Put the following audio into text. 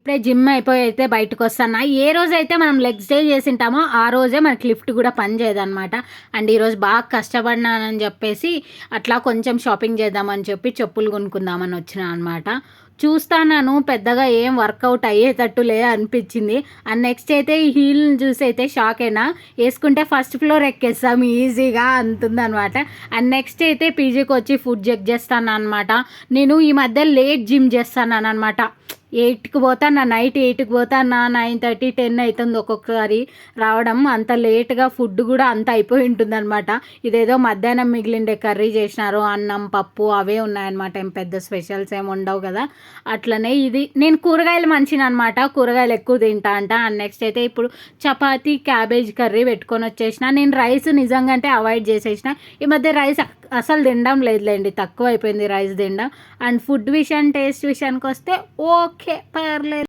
ఇప్పుడే జిమ్ అయిపోయి అయితే బయటకొస్తన్నా. ఏ రోజైతే మనం లెగ్స్ డే చేసింటామో, ఆ రోజే మనకి లిఫ్ట్ గూడా పనిచేయదనమాట. అండ్ ఈరోజు బాగా కష్టపడినానని జెప్పేసి, అట్లా కొంచెం షాపింగ్ చేద్దామని చెప్పి చెప్పులు కొనుక్కుందామని వచ్చినా అనమాట. చూస్తాన్నాను పెద్దగా ఏం వర్కౌట్ అయ్యేటట్టు అనిపిచ్చింది. అండ్ నెక్స్ట్ అయితే ఈ హీల్‌ని చూసి అయితే షాక్ అయినా. యేసుకుంటే ఫస్ట్ ఫ్లోర్ ఎక్కేస్తాం ఈజీగా అంతుందనమాట. అండ్ నెక్స్ట్ అయితే పీజీకొచ్చి ఫుడ్ చెక్ చేస్తాననమాట. నేను ఈ మధ్య లేట్ జిమ్ చేస్తాన్నాననమాట. 8కి పోతాన్నా, నైట్ 8కి పోతాన్నా, 9:30, 10 అయితుంది ఒక్కొక్కసారి రావడం. అంత లేట్‌గా ఫుడ్ గూడా అంత అయిపోయి ఉంటుందనమాట. ఇదేదో మధ్యాహ్నం మిగిలిండే కర్రీ చేసినారు. అన్నం, పప్పు అవే ఉన్నాయన్నమాట. ఏం పెద్ద స్పెషల్స్ ఏమి ఉండవు గదా! అట్లనే ఇది నేను కూరగాయలు మనిషిననమాట. కూరగాయలు ఎక్కువ తింటా అంట. అండ్ నెక్స్ట్ అయితే ఇప్పుడు చపాతీ, క్యాబేజ్ కర్రీ పెట్టుకొనొచ్చేసిన. నేను రైస్ నిజంగా అంటే అవాయిడ్ చేసేసిన. ఈ మధ్య రైస్ అసలు తినడం లేదులెండి. తక్కువైపోయింది రైస్ తినడం. అండ్ ఫుడ్ విషయం, టేస్ట్ విషయానికొస్తే ఓకే. పర్లేదు.